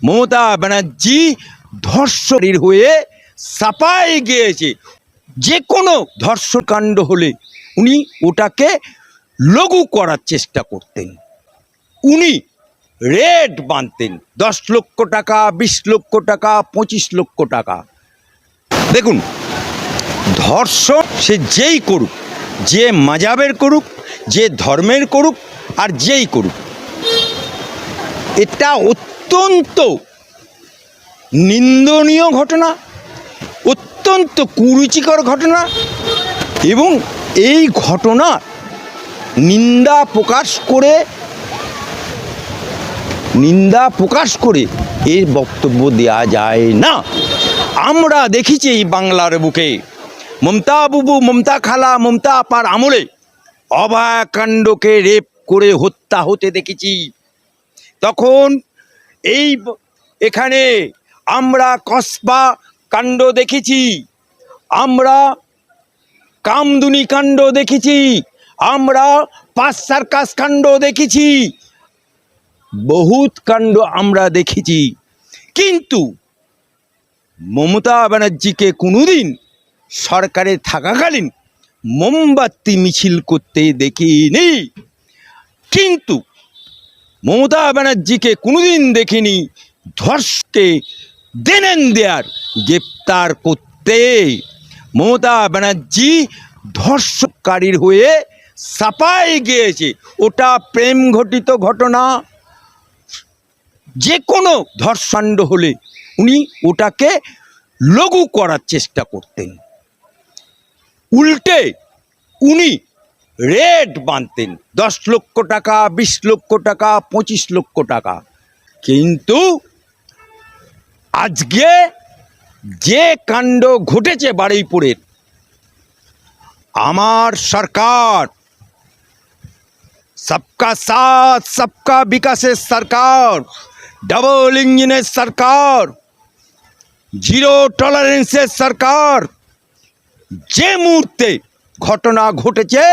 মমতা ব্যানার্জি ধর্ষণের হয়ে সাপাই গিয়েছে। যে কোনো ধর্ষণকাণ্ড হলে উনি ওটাকে লঘু করার চেষ্টা করতেন। উনি রেট বাঁধতেন 10 লক্ষ টাকা, 20 লক্ষ টাকা, 25 লক্ষ টাকা। দেখুন, ধর্ষণ সে যেই করুক, যে মাজাবের করুক, যে ধর্মের করুক, আর যেই করুক, এটা অত্যন্ত নিন্দনীয় ঘটনা, অত্যন্ত কুরুচিকর ঘটনা। এবং এই ঘটনা নিন্দা প্রকাশ করে এর বক্তব্য দেওয়া যায় না। আমরা দেখেছি এই বাংলার বুকে মমতা বুবু, মমতা খালা, মমতা আপার আমলে অভয়াকাণ্ডকে রেপ করে হত্যা হতে দেখেছি। তখন এখানে আমরা কসবা কাণ্ড দেখেছি, আমরা কামদুনি কাণ্ড দেখেছি, আমরা পাঁচ সার্কাস কাণ্ড দেখেছি, বহুত কাণ্ড আমরা দেখেছি। কিন্তু মমতা ব্যানার্জিকে কোনোদিন সরকারে থাকাকালীন মোমবাতি মিছিল করতে দেখিনি। কিন্তু মমতা ব্যানার্জিকে কোনোদিন দেখিনি ধর্ষকে দেনেন দেয়ার গ্রেপ্তার করতে। মমতা ব্যানার্জি ধর্ষণকারীর হয়ে সাপাই গিয়েছে। ওটা প্রেম ঘটিত ঘটনা। যে কোনো ধর্ষণকাণ্ড হলে উনি ওটাকে লঘু করার চেষ্টা করতেন। উল্টে উনি রেট বাঁধতেন 10 লক্ষ টাকা, 20 লক্ষ টাকা, 25 লক্ষ টাকা। কিন্তু আজকে যে কাণ্ড ঘটেছে বারুইপুরের, আমার সরকার সবকা সাথ সবকা বিকাশের সরকার, ডবল ইঞ্জিনের সরকার, জিরো টলারেন্সের সরকার। যে মুহূর্তে ঘটনা ঘটেছে,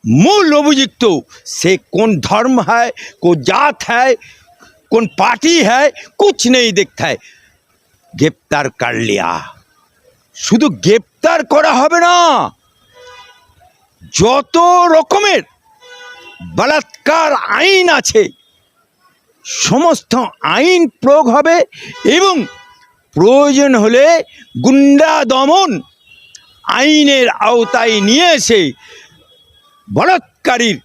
मूल अभियुक्त से कौन धर्म है, कौन जात है, कौन पार्टी है, कुछ नहीं देखता है, ग्रेप्तार कर लिया। शुद्ध ग्रेप्तार करा होबे ना, যত রকমের বলাৎকার আইন আছে সমস্ত আইন প্রয়োগ হবে এবং প্রয়োজন হলে গুন্ডা দমন আইনের আওতায় নিয়ে এসে বলাৎকারীর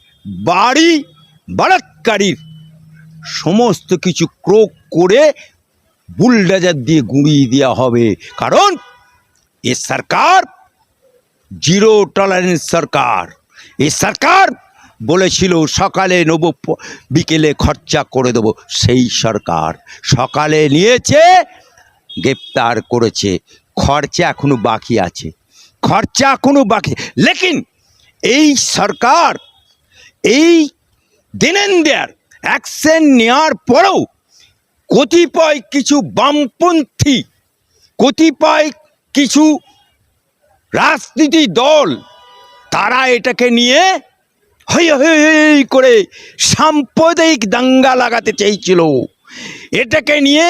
বাড়ি, বলাৎকারীর সমস্ত কিছু ক্রোক করে বুলডোজার দিয়ে গুঁড়িয়ে দেওয়া হবে। কারণ এ সরকার জিরো টলারেন্স সরকার। এই সরকার বলেছিল সকালে নেব, বিকেলে খরচা করে দেবো। সেই সরকার সকালে নিয়েছে, গ্রেপ্তার করেছে, খরচা এখনো বাকি আছে, খরচা এখনো বাকি। লেকিন এই সরকার এই দেনেন দেয়ার অ্যাকশন নেওয়ার পরেও কতিপয় কিছু বামপন্থী, কতিপয় কিছু রাজনীতি দল, তারা এটাকে নিয়ে হই হই করে সাম্প্রদায়িক দাঙ্গা লাগাতে চেয়েছিল, এটাকে নিয়ে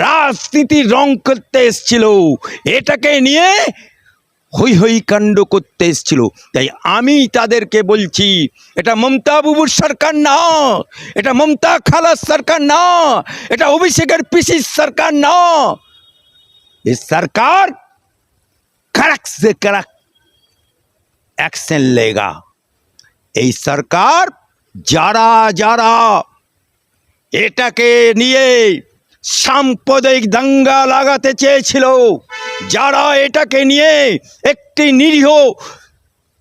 রাজনীতির রং করতে এসেছিল, এটাকে নিয়ে হই হই কাণ্ড করতে এসেছিল। তাই আমি তাদেরকে বলছি, এটা মমতা বাবুর সরকার না, এটা মমতা খালার সরকার না, এটা অভিষেকের পিসির সরকার না। এই সরকার कड़क से कड़क एक्शन लेगा। এই সরকার যারা যারা এটাকে নিয়ে সাম্প্রদায়িক দাঙ্গা লাগাতে চেয়েছিল, যারা এটাকে নিয়ে একটি নিরীহ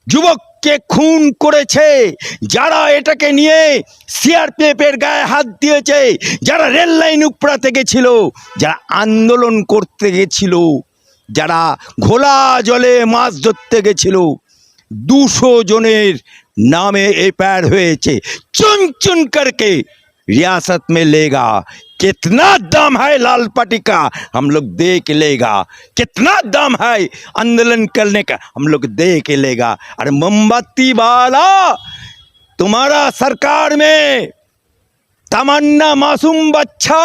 যুবককে খুন করেছে, যারা এটাকে নিয়ে সিআরপিএফের গায়ে হাত দিয়েছে, যারা রেল লাইন উপড়াতে গেছিল, যারা আন্দোলন করতে গেছিল, যারা ঘোলা জলে মাছ ধরতে গেছিল, 200 জনের नामे एफआईआर हुए। चुन चुन करके रियासत में लेगा। कितना दाम है लाल पट्टी का हम लोग देख लेगा, कितना दाम है आंदोलन करने का हम लोग देख लेगा। अरे मोमबत्ती वाला, तुम्हारा सरकार में तमन्ना मासूम बच्चा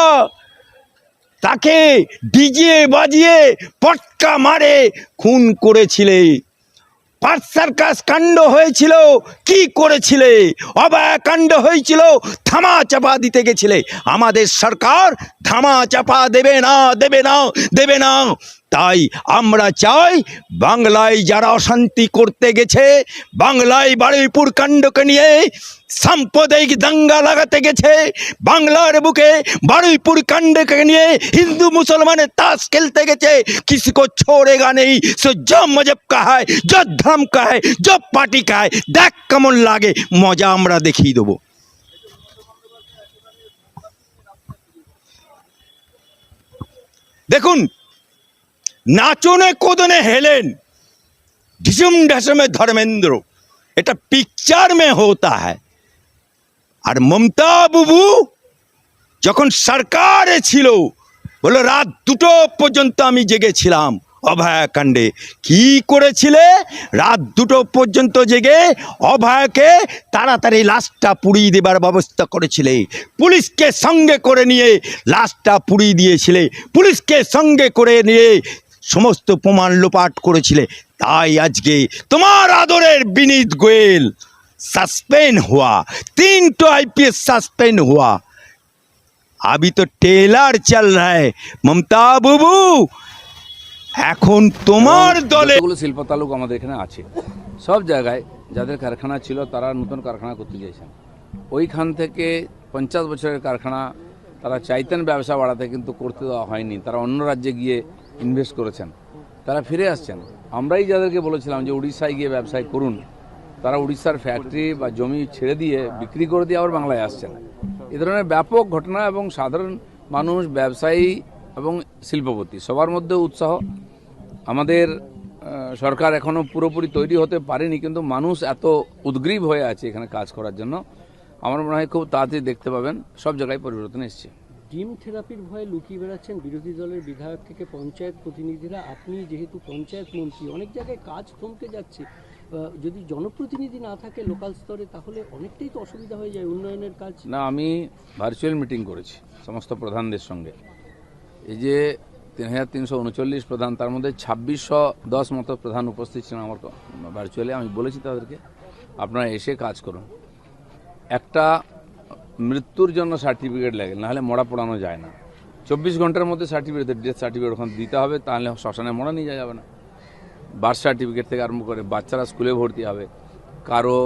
তাকে ডিজে বাজিয়ে পটকা মারে খুন করেছিলে। পার্থ সার্কাস কাণ্ড হয়েছিল, কি করেছিলে? অভয়া কাণ্ড হয়েছিল, ধামা চাপা দিতে গেছিলে। আমাদের সরকার ধামা চাপা দেবে না, দেবে না, দেবে না। তাই আমরা চাই বাংলায় যারা অশান্তি করতে গেছে, বাংলায় বারুইপুর কাণ্ডকে নিয়ে সাম্প্রদায়িক দাঙ্গা লাগাতে গেছে, বাংলার বুকে বারুইপুর কাণ্ডকে নিয়ে হিন্দু মুসলমানের তাস খেলতে গেছে, किसी को छोड़ेगा नहीं। सो जो मजहब का है, जो धर्म का है, जो पार्टी का है, देख কেমন লাগে, মজা আমরা দেখিয়ে দেবো। দেখুন, নাচনে কোদনে হেলেন, ढिसुम ढसमे धर्मेंद्र, এটা পিকচার মে होता है। আর মমতা বাবু যখন সরকারে ছিল, বলো রাত 2টো পর্যন্ত আমি জেগেছিলাম অভয়াকাণ্ডে। কি করেছিলে? রাত 2টো পর্যন্ত জেগে অভয়াকে তাড়াতাড়ি লাশটা পুড়িয়ে দেবার ব্যবস্থা করেছিলে। পুলিশকে সঙ্গে করে নিয়ে লাশটা পুড়িয়ে দিয়েছিলে, পুলিশকে সঙ্গে করে নিয়ে সমস্ত প্রমাণ লোপাট করেছিলে। তাই আজকে তোমার আদরের বিনীত গোয়েল सस्पेंड हुआ, 3 आईपीएस सस्पेंड हुआ। अभी तो टेलर चल रहा है। ममता बाबू এখন তোমার দলে যতগুলো শিল্প তালুক আমাদের এখানে আছে, সব জায়গায় যাদের কারখানা ছিল তারা নতুন কারখানা করতে গিয়েছেন। ওইখান থেকে 50 বছরের কারখানা তারা চাইতেন ব্যবসা বাড়াতে, কিন্তু করতে দেওয়া হয়নি। তারা অন্য রাজ্যে গিয়ে ইনভেস্ট করেছেন, তারা ফিরে আসছেন। আমরাই যাদেরকে বলেছিলাম যে উড়িষ্যায় গিয়ে ব্যবসায় করুন, তারা উড়িষ্যার ফ্যাক্টরি বা জমি ছেড়ে দিয়ে বিক্রি করে দিয়ে আবার বাংলায় আসছেন। এ ধরনের ব্যাপক ঘটনা, এবং সাধারণ মানুষ, ব্যবসায়ী এবং শিল্পপতি সবার মধ্যে উৎসাহ। আমাদের সরকার এখনও পুরোপুরি তৈরি হতে পারেনি, কিন্তু মানুষ এত উদ্গ্রীব হয়ে আছে এখানে কাজ করার জন্য। আমার মনে হয় খুব তাড়াতাড়ি দেখতে পাবেন সব জায়গায় পরিবর্তন এসছে। ডিম থেরাপির ভয়ে লুকিয়ে বেড়াচ্ছেন বিরোধী দলের বিধায়ক থেকে পঞ্চায়েত প্রতিনিধিরা। আপনি যেহেতু পঞ্চায়েত মন্ত্রী, অনেক জায়গায় কাজ থমকে যাচ্ছে। যদি জনপ্রতিনিধি না থাকে লোকাল স্তরে, তাহলে অনেকটাই তো অসুবিধা হয়ে যায় উন্নয়নের কাজ। না, আমি ভার্চুয়াল মিটিং করেছি সমস্ত প্রধানদের সঙ্গে। এই যে 3339 প্রধান, তার মধ্যে 2610 মতো প্রধান উপস্থিত ছিলেন আমার ভার্চুয়ালি। আমি বলেছি তাদেরকে আপনারা এসে কাজ করুন। একটা মৃত্যুর জন্য সার্টিফিকেট লাগে, নাহলে মরা পড়ানো যায় না। 24 ঘন্টার মধ্যে সার্টিফিকেট, ডেথ সার্টিফিকেট ওখানে দিতে হবে, তাহলে শ্মশানে মরা নিয়ে যাওয়া যাবে না। বার্থ সার্টিফিকেট থেকে আরম্ভ করে বাচ্চারা স্কুলে ভর্তি হবে, কারো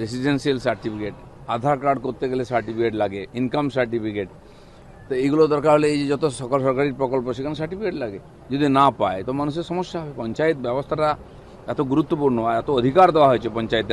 রেসিডেন্সিয়াল সার্টিফিকেট, আধার কার্ড করতে গেলে সার্টিফিকেট লাগে, ইনকাম সার্টিফিকেট। তো এইগুলো দরকার হলে এই যে যত সকল সরকারি প্রকল্প, সেখানে সার্টিফিকেট লাগে। যদি না পায় তো মানুষের সমস্যা হবে। পঞ্চায়েত ব্যবস্থাটা এত গুরুত্বপূর্ণ, এত অধিকার দেওয়া হয়েছে পঞ্চায়েতের